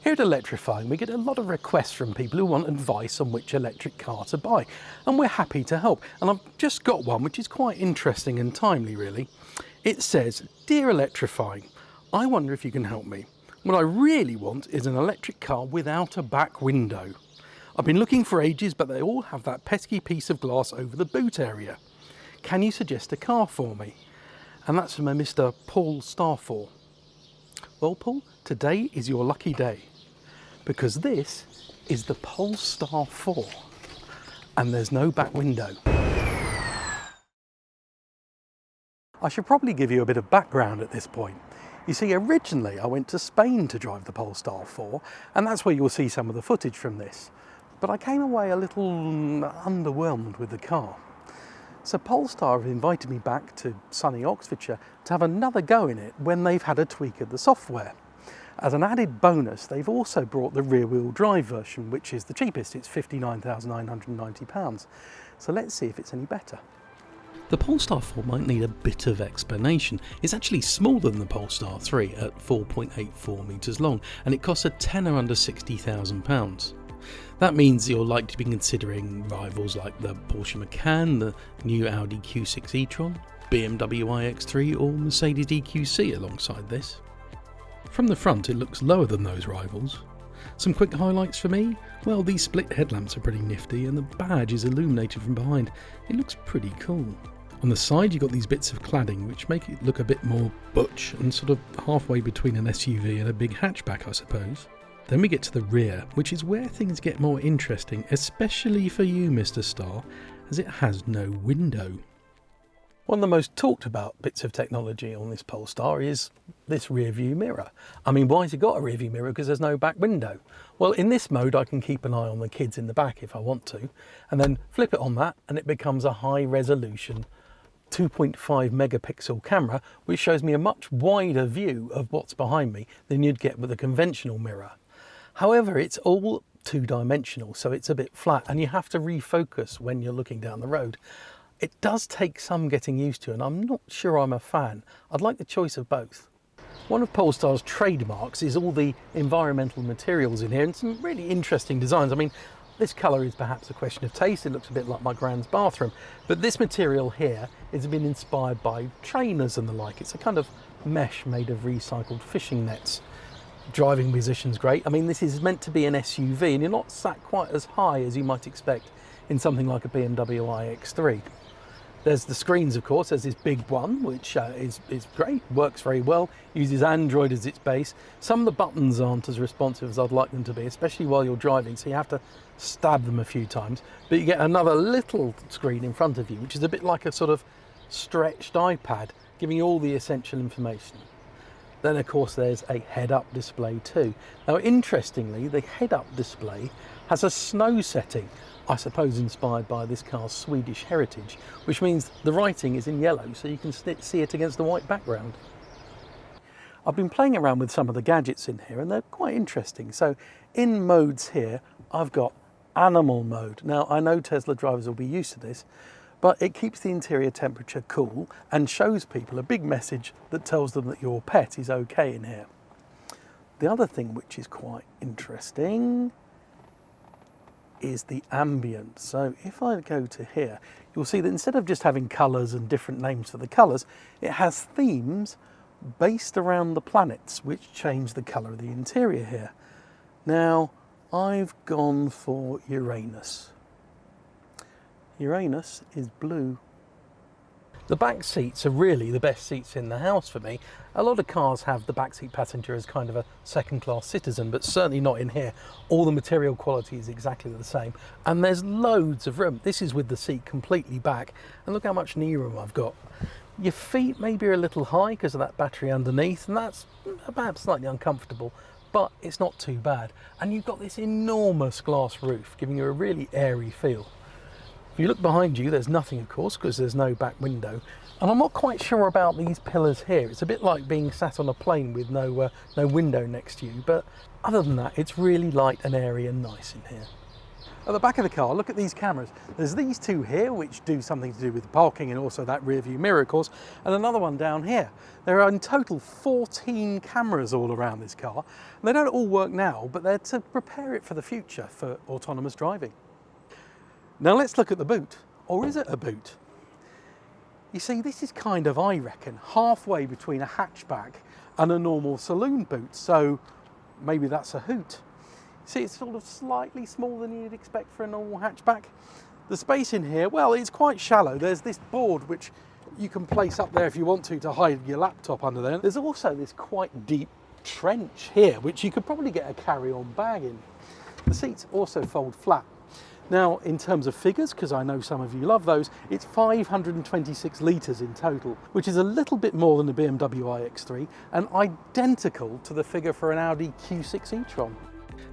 Here at Electrifying, we get a lot of requests from people who want advice on which electric car to buy, and we're happy to help. And I've just got one which is quite interesting and timely, really. It says, "Dear Electrifying, I wonder if you can help me. What I really want is an electric car without a back window. I've been looking for ages, but they all have that pesky piece of glass over the boot area. Can you suggest a car for me?" And that's from a Mr. Polestar CEO. Well, Paul, today is your lucky day, because this is the Polestar CEO, and there's no back window. I should probably give you a bit of background at this point. You see, originally I went to Spain to drive the Polestar CEO, and that's where you'll see some of the footage from this. But I came away a little underwhelmed with the car. So Polestar have invited me back to sunny Oxfordshire to have another go in it when they've had a tweak of the software. As an added bonus, they've also brought the rear-wheel drive version, which is the cheapest. It's £59,990. So let's see if it's any better. The Polestar 4 might need a bit of explanation. It's actually smaller than the Polestar 3 at 4.84 metres long, and it costs a tenner under £60,000. That means you're likely to be considering rivals like the Porsche Macan, the new Audi Q6 e-tron, BMW iX3 or Mercedes EQC alongside this. From the front it looks lower than those rivals. Some quick highlights for me? Well, these split headlamps are pretty nifty and the badge is illuminated from behind. It looks pretty cool. On the side you've got these bits of cladding which make it look a bit more butch and sort of halfway between an SUV and a big hatchback, I suppose. Then we get to the rear, which is where things get more interesting, especially for you, Mr. Star, as it has no window. One of the most talked about bits of technology on this Polestar is this rear view mirror. I mean, why has it got a rear view mirror? Because there's no back window. Well, in this mode I can keep an eye on the kids in the back if I want to, and then flip it on that and it becomes a high resolution 2.5 megapixel camera, which shows me a much wider view of what's behind me than you'd get with a conventional mirror. However, it's all two-dimensional, so it's a bit flat and you have to refocus when you're looking down the road. It does take some getting used to, and I'm not sure I'm a fan. I'd like the choice of both. One of Polestar's trademarks is all the environmental materials in here and some really interesting designs. I mean, this colour is perhaps a question of taste. It looks a bit like my grand's bathroom, but this material here has been inspired by trainers and the like. It's a kind of mesh made of recycled fishing nets. Driving position's great. I mean, this is meant to be an SUV and you're not sat quite as high as you might expect in something like a BMW iX3. There's the screens, of course. There's this big one, which is great, works very well, uses Android as its base. Some of the buttons aren't as responsive as I'd like them to be, especially while you're driving, so you have to stab them a few times. But you get another little screen in front of you, which is a bit like a sort of stretched iPad, giving you all the essential information. Then, of course, there's a head-up display too. Now, interestingly, the head-up display has a snow setting, I suppose inspired by this car's Swedish heritage, which means the writing is in yellow, so you can see it against the white background. I've been playing around with some of the gadgets in here, and they're quite interesting. So, in modes here, I've got animal mode. Now, I know Tesla drivers will be used to this, but it keeps the interior temperature cool and shows people a big message that tells them that your pet is okay in here. The other thing which is quite interesting is the ambient. So if I go to here, you'll see that instead of just having colours and different names for the colours, it has themes based around the planets which change the colour of the interior here. Now, I've gone for Uranus. Uranus is blue. The back seats are really the best seats in the house for me. A lot of cars have the backseat passenger as kind of a second-class citizen, but certainly not in here. All the material quality is exactly the same, and there's loads of room. This is with the seat completely back, and look how much knee room I've got. Your feet maybe are a little high because of that battery underneath, and that's perhaps slightly uncomfortable, but it's not too bad. And you've got this enormous glass roof, giving you a really airy feel. If you look behind you, there's nothing, of course, because there's no back window. And I'm not quite sure about these pillars here. It's a bit like being sat on a plane with no window next to you. But other than that, it's really light and airy and nice in here. At the back of the car, look at these cameras. There's these two here, which do something to do with parking and also that rear view mirror, of course, and another one down here. There are in total 14 cameras all around this car. And they don't all work now, but they're to prepare it for the future for autonomous driving. Now let's look at the boot. Or is it a boot? You see, this is kind of, I reckon, halfway between a hatchback and a normal saloon boot. So maybe that's a hoot. See, it's sort of slightly smaller than you'd expect for a normal hatchback. The space in here, well, it's quite shallow. There's this board which you can place up there if you want to hide your laptop under there. There's also this quite deep trench here, which you could probably get a carry-on bag in. The seats also fold flat. Now, in terms of figures, because I know some of you love those, it's 526 litres in total, which is a little bit more than the BMW iX3 and identical to the figure for an Audi Q6 e-tron.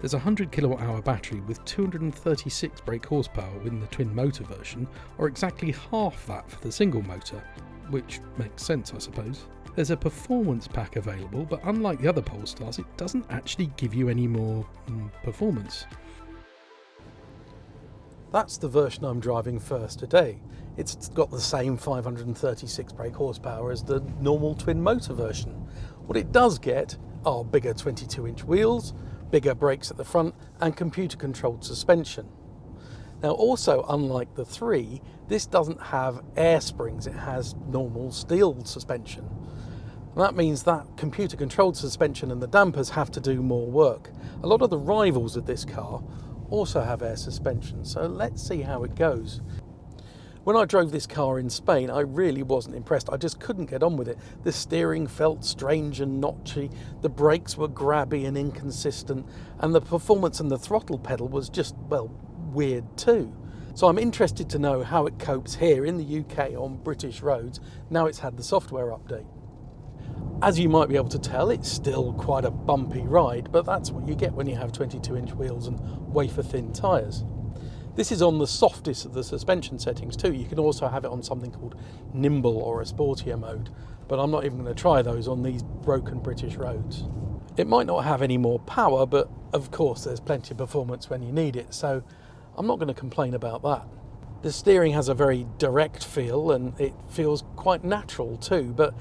There's a 100 kilowatt-hour battery with 236 brake horsepower in the twin motor version, or exactly half that for the single motor, which makes sense, I suppose. There's a performance pack available, but unlike the other Polestars, it doesn't actually give you any more performance. That's the version I'm driving first today. It's got the same 536 brake horsepower as the normal twin motor version. What it does get are bigger 22-inch wheels, bigger brakes at the front and computer-controlled suspension. Now also, unlike the 3, this doesn't have air springs, it has normal steel suspension. And that means that computer-controlled suspension and the dampers have to do more work. A lot of the rivals of this car also have air suspension, so let's see how it goes. When I drove this car in Spain, I really wasn't impressed. I just couldn't get on with it. The steering felt strange and notchy, the brakes were grabby and inconsistent, and the performance and the throttle pedal was just, well, weird too. So I'm interested to know how it copes here in the UK on British roads, now it's had the software update. As you might be able to tell, it's still quite a bumpy ride, but that's what you get when you have 22-inch wheels and wafer-thin tyres. This is on the softest of the suspension settings too. You can also have it on something called nimble or a sportier mode, but I'm not even going to try those on these broken British roads. It might not have any more power, but of course there's plenty of performance when you need it, so I'm not going to complain about that. The steering has a very direct feel and it feels quite natural too, but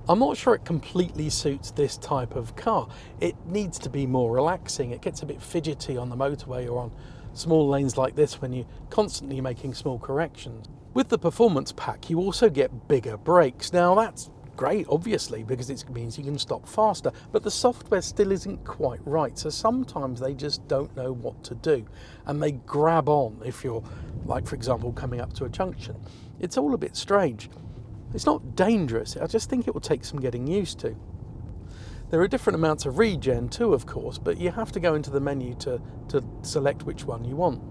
I'm not sure it completely suits this type of car. It needs to be more relaxing. It gets a bit fidgety on the motorway or on small lanes like this when you're constantly making small corrections. With the performance pack, you also get bigger brakes. Now that's great, obviously, because it means you can stop faster, but the software still isn't quite right. So sometimes they just don't know what to do and they grab on if you're, like, for example, coming up to a junction. It's all a bit strange. It's not dangerous, I just think it will take some getting used to. There are different amounts of regen too, of course, but you have to go into the menu to select which one you want.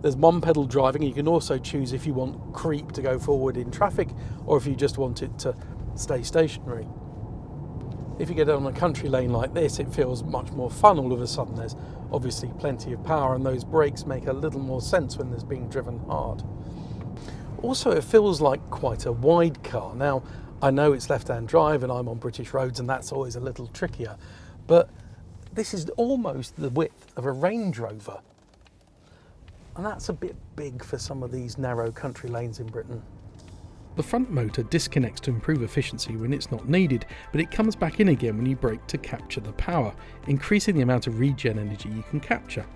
There's one pedal driving. You can also choose if you want creep to go forward in traffic or if you just want it to stay stationary. If you get on a country lane like this, it feels much more fun all of a sudden. There's obviously plenty of power and those brakes make a little more sense when there's being driven hard. Also, it feels like quite a wide car. Now, I know it's left-hand drive and I'm on British roads and that's always a little trickier, but this is almost the width of a Range Rover. And that's a bit big for some of these narrow country lanes in Britain. The front motor disconnects to improve efficiency when it's not needed, but it comes back in again when you brake to capture the power, increasing the amount of regen energy you can capture.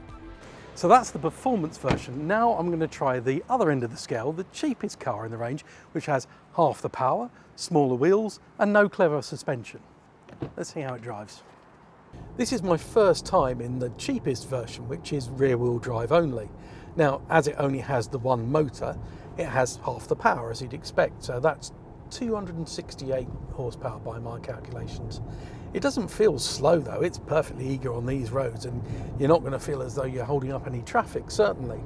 So that's the performance version. Now I'm going to try the other end of the scale, the cheapest car in the range, which has half the power, smaller wheels and no clever suspension. Let's see how it drives. This is my first time in the cheapest version, which is rear-wheel drive only. Now, as it only has the one motor, it has half the power as you'd expect, so that's 268 horsepower by my calculations. It doesn't feel slow though, it's perfectly eager on these roads and you're not going to feel as though you're holding up any traffic, certainly.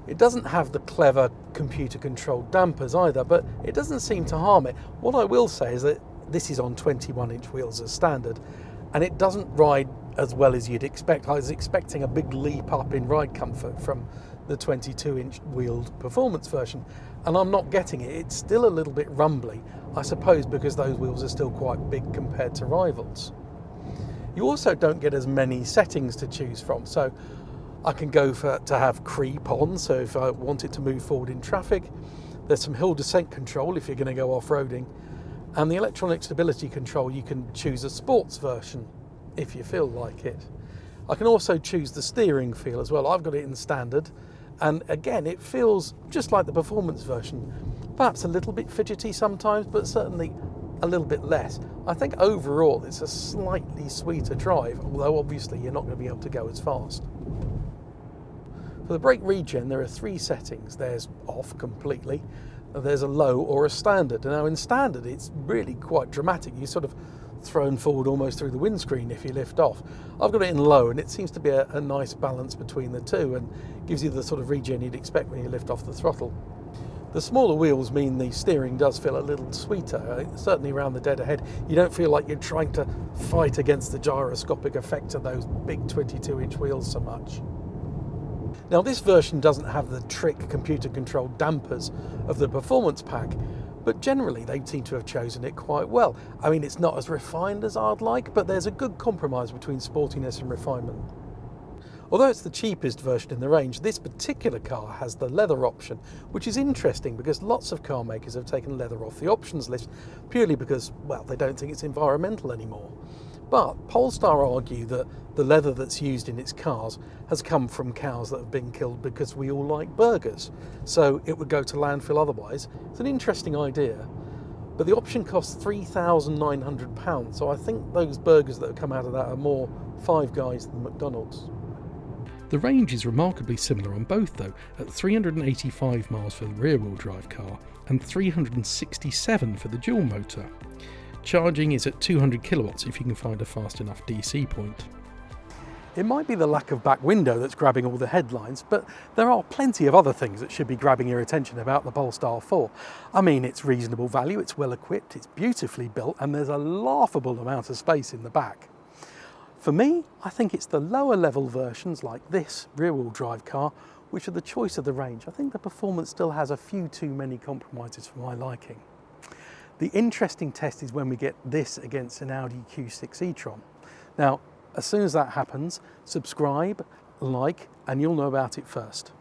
It doesn't have the clever computer-controlled dampers either, but it doesn't seem to harm it. What I will say is that this is on 21-inch wheels as standard, and it doesn't ride as well as you'd expect. I was expecting a big leap up in ride comfort from the 22-inch wheeled performance version, and I'm not getting it. It's still a little bit rumbly, I suppose because those wheels are still quite big compared to rivals. You also don't get as many settings to choose from, so I can go to have creep on, so if I want it to move forward in traffic. There's some hill descent control if you're going to go off-roading. And the electronic stability control, you can choose a sports version if you feel like it. I can also choose the steering feel as well. I've got it in standard, and again it feels just like the performance version. Perhaps a little bit fidgety sometimes, but certainly a little bit less. I think overall it's a slightly sweeter drive, although obviously you're not going to be able to go as fast. For the brake regen, there are 3 settings. There's off completely, there's a low or a standard. Now in standard it's really quite dramatic. You're sort of thrown forward almost through the windscreen if you lift off. I've got it in low, and it seems to be a nice balance between the two and gives you the sort of regen you'd expect when you lift off the throttle. The smaller wheels mean the steering does feel a little sweeter, certainly around the dead ahead. You don't feel like you're trying to fight against the gyroscopic effect of those big 22-inch wheels so much. Now this version doesn't have the trick computer-controlled dampers of the performance pack, but generally they seem to have chosen it quite well. I mean, it's not as refined as I'd like, but there's a good compromise between sportiness and refinement. Although it's the cheapest version in the range, this particular car has the leather option, which is interesting because lots of car makers have taken leather off the options list purely because, well, they don't think it's environmental anymore. But Polestar argue that the leather that's used in its cars has come from cows that have been killed because we all like burgers, so it would go to landfill otherwise. It's an interesting idea, but the option costs £3,900, so I think those burgers that have come out of that are more Five Guys than McDonald's. The range is remarkably similar on both though, at 385 miles for the rear-wheel drive car and 367 for the dual motor. Charging is at 200 kilowatts if you can find a fast enough DC point. It might be the lack of back window that's grabbing all the headlines, but there are plenty of other things that should be grabbing your attention about the Polestar 4. I mean, it's reasonable value, it's well equipped, it's beautifully built, and there's a laughable amount of space in the back. For me, I think it's the lower level versions like this rear-wheel drive car which are the choice of the range. I think the performance still has a few too many compromises for my liking. The interesting test is when we get this against an Audi Q6 e-tron. Now, as soon as that happens, subscribe, like, and you'll know about it first.